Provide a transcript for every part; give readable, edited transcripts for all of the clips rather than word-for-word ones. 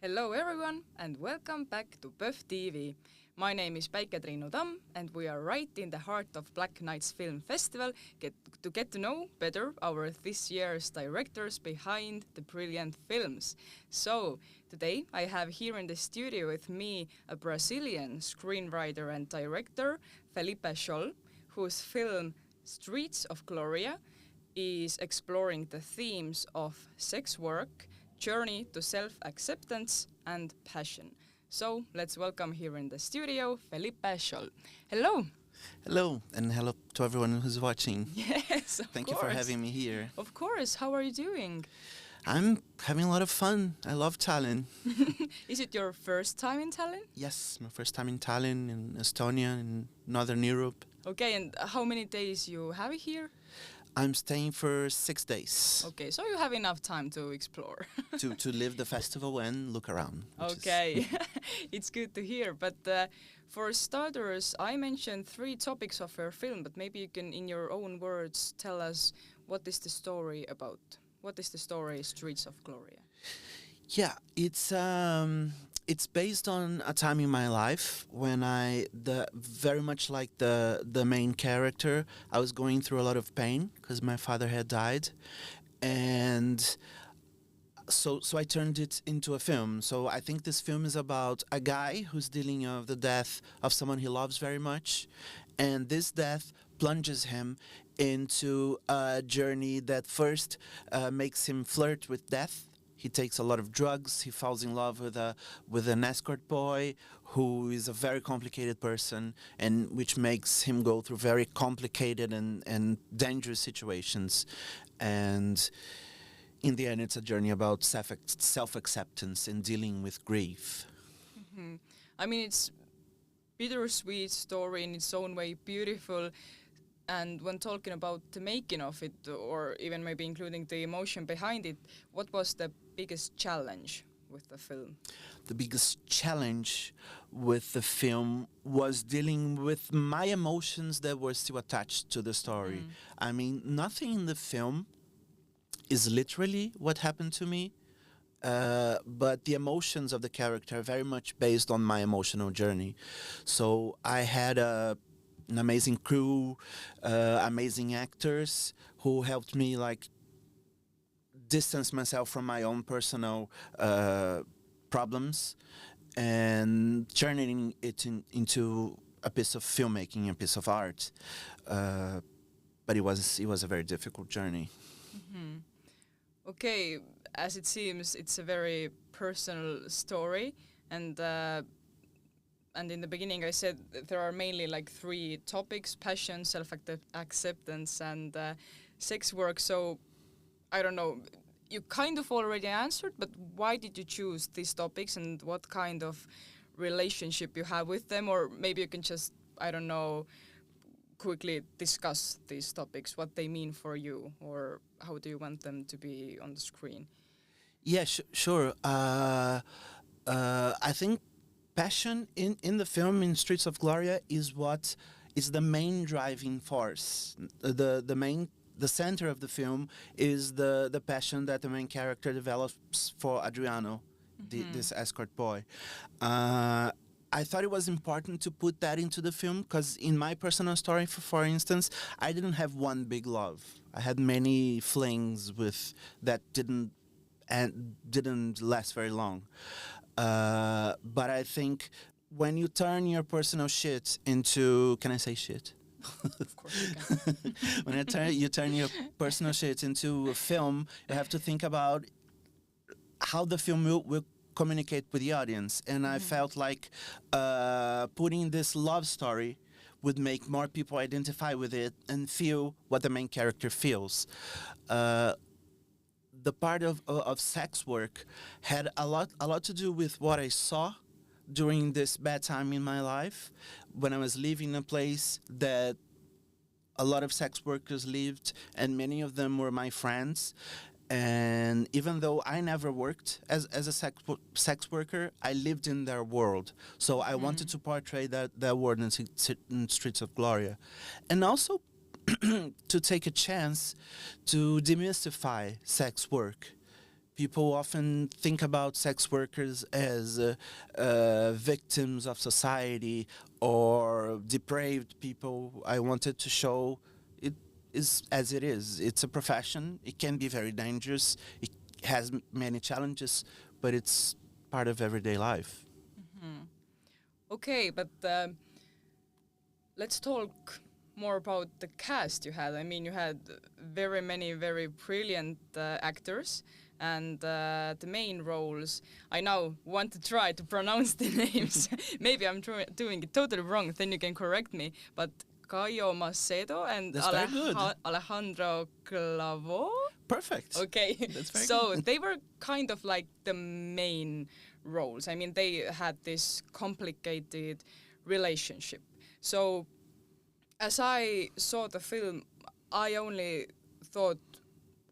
Hello everyone and welcome back to PÖFF TV. My name is Päike Triinu Tamm and we are right in the heart of Black Nights Film Festival to get to know better our this year's directors behind the brilliant films. So today I have here in the studio with me a Brazilian screenwriter and director, Felipe Sholl, whose film Streets of Glória is exploring the themes of sex work, journey to self-acceptance and passion. So let's welcome here in the studio Felipe Sholl. Hello. Hello, and hello to everyone who's watching. Yes, of Thank course. you for having me here. Of course. How are you doing? I'm having a lot of fun. I love Tallinn. Is it your first time in Tallinn? Yes, my first time in Tallinn, in Estonia, in Northern Europe. Okay, and how many days you have here? I'm staying for 6 days Okay, so you have enough time to explore. to live the festival and look around. Okay, it's good to hear. But for starters, I mentioned 3 topics of your film, but maybe you can, in your own words, tell us what is the story about? What is the story Streets of Glória? Yeah, it's based on a time in my life when very much like the main character, I was going through a lot of pain because my father had died, and so I turned it into a film. So I think this film is about a guy who's dealing with the death of someone he loves very much, and this death plunges him into a journey that first makes him flirt with death. He takes a lot of drugs. He falls in love with an escort boy who is a very complicated person, and which makes him go through very complicated and dangerous situations. And in the end, it's a journey about self-acceptance and dealing with grief. Mm-hmm. I mean, it's bittersweet story in its own way, beautiful. And when talking about the making of it, or even maybe including the emotion behind it, what was the biggest challenge with the film? The biggest challenge with the film was dealing with my emotions that were still attached to the story. I mean, nothing in the film is literally what happened to me, but the emotions of the character are very much based on my emotional journey. So I had an amazing crew, amazing actors who helped me distance myself from my own personal problems and turning it into a piece of filmmaking, a piece of art. But it was a very difficult journey. Mm-hmm. Okay, as it seems, it's a very personal story, and in the beginning I said that there are mainly 3 topics: passion, self-acceptance, and sex work. So I don't know, you kind of already answered, but why did you choose these topics and what kind of relationship you have with them? Or maybe you can just, I don't know, quickly discuss these topics, what they mean for you, or how do you want them to be on the screen? Yeah, sure. I think passion in the film, in Streets of Glória, is what is the main driving force. The center of the film is the passion that the main character develops for Adriano, this escort boy. I thought it was important to put that into the film because in my personal story, for instance, I didn't have one big love. I had many flings that didn't last very long. But I think when you turn your personal shit into, can I say shit? Of course you can. When you turn your personal shit into a film, you have to think about how the film will communicate with the audience. And I felt like putting this love story would make more people identify with it and feel what the main character feels. The part of sex work had a lot to do with what I saw during this bad time in my life, when I was living in a place that a lot of sex workers lived, and many of them were my friends. And even though I never worked as a sex worker, I lived in their world. So I wanted to portray that world in Streets of Glória. And also to take a chance to demystify sex work. people often think about sex workers as victims of society or depraved people. I wanted to show it is as it is. It's a profession. It can be very dangerous. It has many challenges, but it's part of everyday life. Okay, but let's talk more about the cast you had. I mean, you had very many very brilliant actors, and the main roles. I now want to try to pronounce the names. Maybe I'm doing it totally wrong, then you can correct me. But Caio Macedo and Alejandro Clavo. Perfect. Okay, That's very so good. they were kind of like the main roles. I mean, they had this complicated relationship. So as I saw the film, I only thought,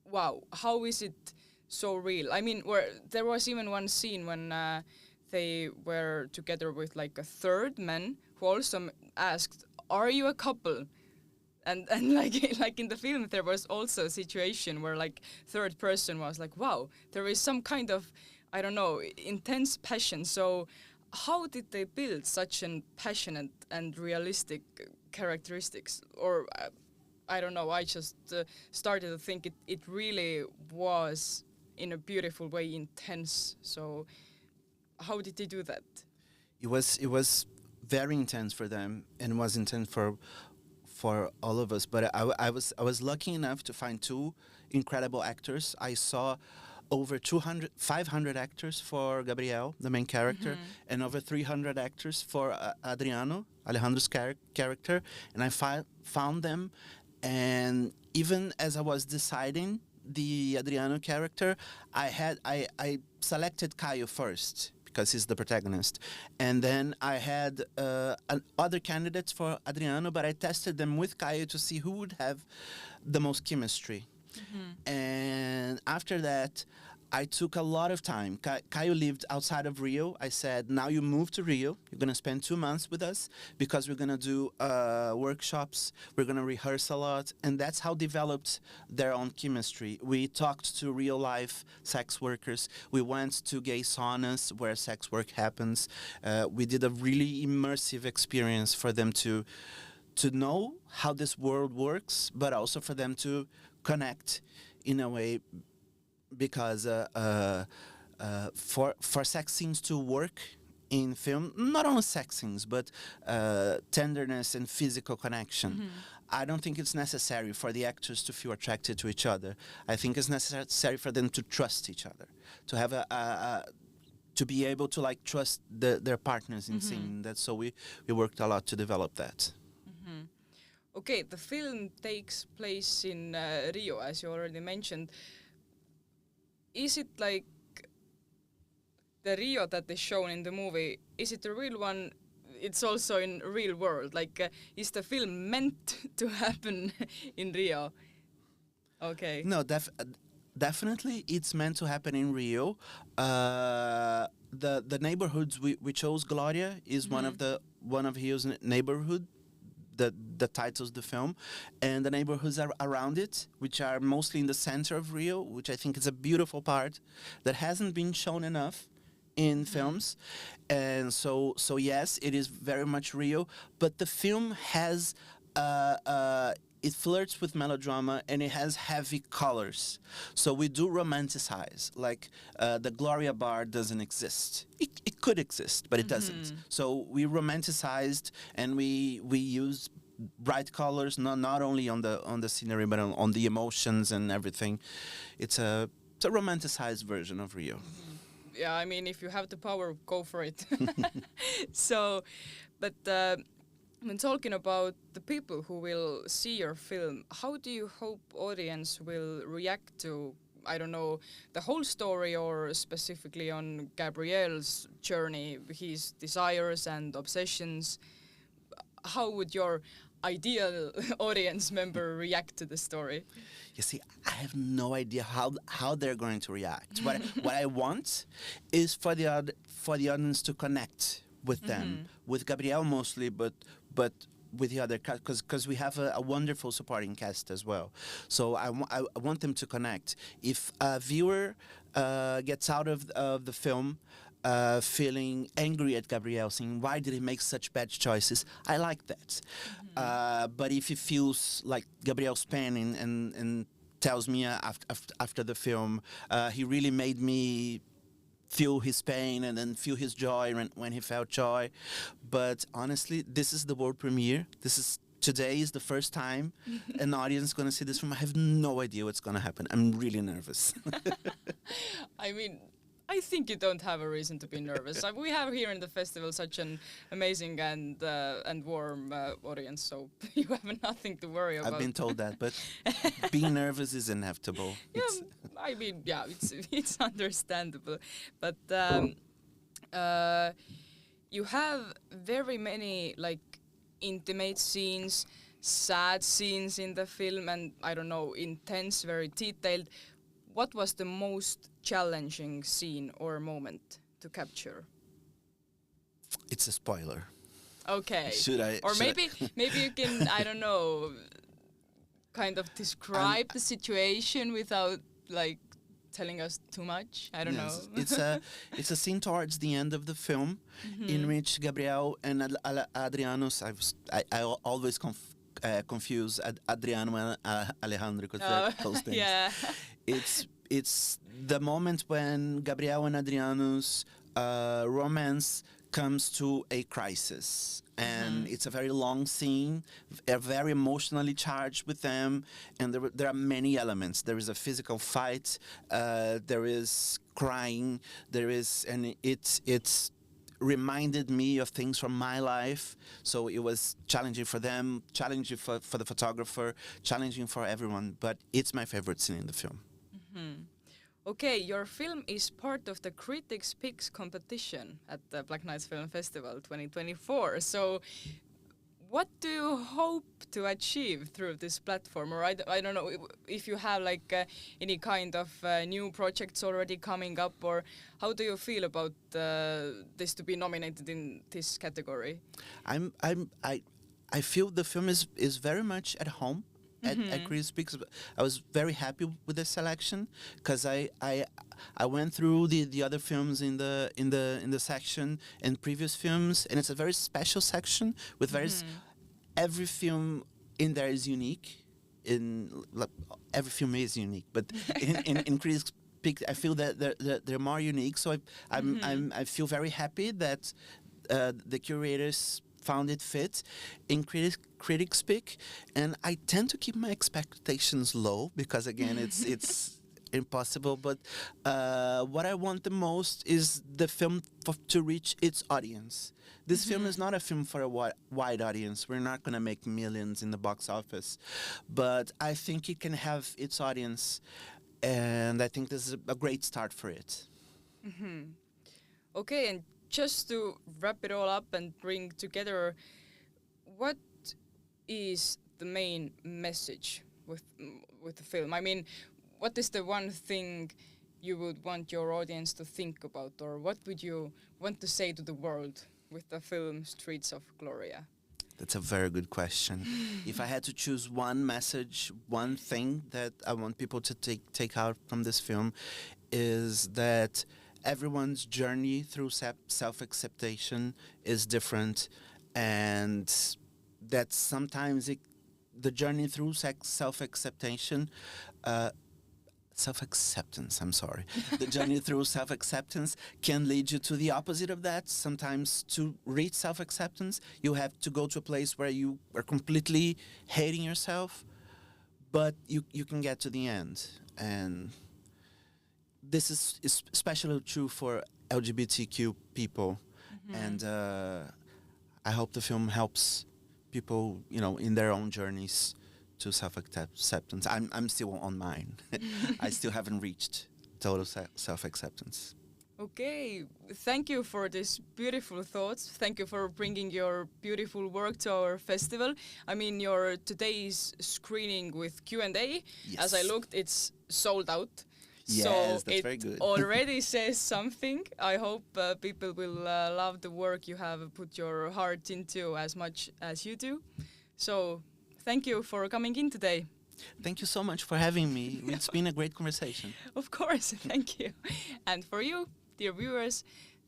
wow, how is it so real? I mean, there was even one scene when they were together with like a third man who also asked, "Are you a couple?" And like in the film, there was also a situation where like third person was like, "Wow, there is some kind of, I don't know, intense passion." So how did they build such an passionate and realistic characteristics? Or I don't know, I just started to think it really was in a beautiful way intense. So how did they do that? It was very intense for them and was intense for all of us. But I was lucky enough to find two incredible actors. I saw over 500 actors for Gabriel, the main character, and over 300 actors for Alejandro's character. And I found them, and even as I was deciding the Adriano character, I selected Caio first because he's the protagonist, and then I had other candidates for Adriano, but I tested them with Caio to see who would have the most chemistry. And after that, I took a lot of time. Caio lived outside of Rio. I said, now you move to Rio. You're going to spend 2 months with us because we're going to do workshops. We're going to rehearse a lot. And that's how developed their own chemistry. We talked to real life sex workers. We went to gay saunas where sex work happens. We did a really immersive experience for them to know how this world works, but also for them to connect in a way, because for sex scenes to work in film, not only sex scenes, but tenderness and physical connection. I don't think it's necessary for the actors to feel attracted to each other. I think it's necessary for them to trust each other, to have to be able to like trust their partners in scene. So we worked a lot to develop that. Okay, the film takes place in Rio, as you already mentioned. Is it like the Rio that is shown in the movie, is it the real one? It's also in real world. Like, is the film meant to happen in Rio? Okay. No, definitely it's meant to happen in Rio. The neighborhoods we chose, Glória, is one of Rio's neighborhood. The titles the film, and the neighborhoods are around it, which are mostly in the center of Rio, which I think is a beautiful part that hasn't been shown enough in films. And so yes, it is very much Rio, but the film has it flirts with melodrama and it has heavy colors. So we do romanticize. Like the Gloria bar doesn't exist. It could exist, but it doesn't. So we romanticized and we used bright colors, not only on the scenery, but on the emotions and everything. It's a romanticized version of Rio. Yeah, I mean, if you have the power, go for it. So, but when talking about the people who will see your film, how do you hope audience will react to, I don't know, the whole story or specifically on Gabriel's journey, his desires and obsessions? How would your ideal audience member react to the story? You see, I have no idea how they're going to react. What I want is for the audience to connect with them, with Gabriel mostly, but with the other cast, because we have a wonderful supporting cast as well. So I want them to connect. If a viewer gets out of the film feeling angry at Gabriel, saying, why did he make such bad choices? I like that. But if he feels like Gabriel's pain and tells me after the film, he really made me feel his pain and then feel his joy when he felt joy. But honestly, this is the world premiere. Today is the first time an audience is going to see this film. I have no idea what's going to happen. I'm really nervous. I mean, I think you don't have a reason to be nervous. We have here in the festival such an amazing and warm audience, so you have nothing to worry about. I've been told that, but being nervous is inevitable. Yeah, I mean, yeah, it's understandable. But you have very many like intimate scenes, sad scenes in the film, and I don't know, intense, very detailed. What was the most challenging scene or moment to capture? It's a spoiler. Okay. Or maybe you can, I don't know, kind of describe the situation without like telling us too much. I don't know. It's a scene towards the end of the film in which Gabriel and Adriano's I always confuse Adriano and Alejandro because they're close things. Yeah. It's the moment when Gabriel and Adriano's romance comes to a crisis. And it's a very long scene, very emotionally charged with them, and there are many elements. There is a physical fight, there is crying, and it's reminded me of things from my life. So it was challenging for them, challenging for the photographer, challenging for everyone. But it's my favorite scene in the film. Okay, your film is part of the Critics' Picks competition at the Black Nights Film Festival 2024. So what do you hope to achieve through this platform? Or I don't know if you have like any kind of new projects already coming up, or how do you feel about this to be nominated in this category? I feel the film is very much at home. At Critics' Picks. I was very happy with the selection because I went through the other films in the section and previous films, and it's a very special section with every film in there is unique. Every film is unique, but in Critics' Picks, I feel that they're more unique. So I feel very happy that the curators found it fit in Critics' Pick, and I tend to keep my expectations low because again it's impossible, but what I want the most is the film to reach its audience. This film is not a film for a wide audience. We're not going to make millions in the box office, but I think it can have its audience, and I think this is a great start for it. Okay, and just to wrap it all up and bring together, what is the main message with the film? I mean, what is the one thing you would want your audience to think about, or what would you want to say to the world with the film Streets of Gloria? That's a very good question. If I had to choose one message, one thing that I want people to take out from this film is that everyone's journey through self-acceptation is different, and that sometimes the journey through self-acceptance, the journey through self-acceptance can lead you to the opposite of that. Sometimes to reach self-acceptance, you have to go to a place where you are completely hating yourself, but you can get to the end. And this is especially true for LGBTQ people, and I hope the film helps people, in their own journeys to self-acceptance. I'm still on mine. I still haven't reached total self-acceptance. Okay, thank you for these beautiful thoughts. Thank you for bringing your beautiful work to our festival. I mean, your today's screening with Q&A, as I looked, it's sold out. Yes, so that's very good. It already says something. I hope people will love the work you have put your heart into as much as you do. So thank you for coming in today. Thank you so much for having me. It's been a great conversation. Of course, thank you. And for you, dear viewers,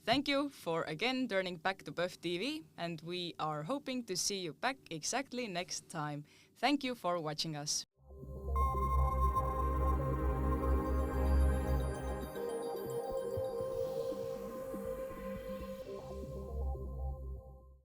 thank you for again turning back to PÖFF TV, and we are hoping to see you back exactly next time. Thank you for watching us.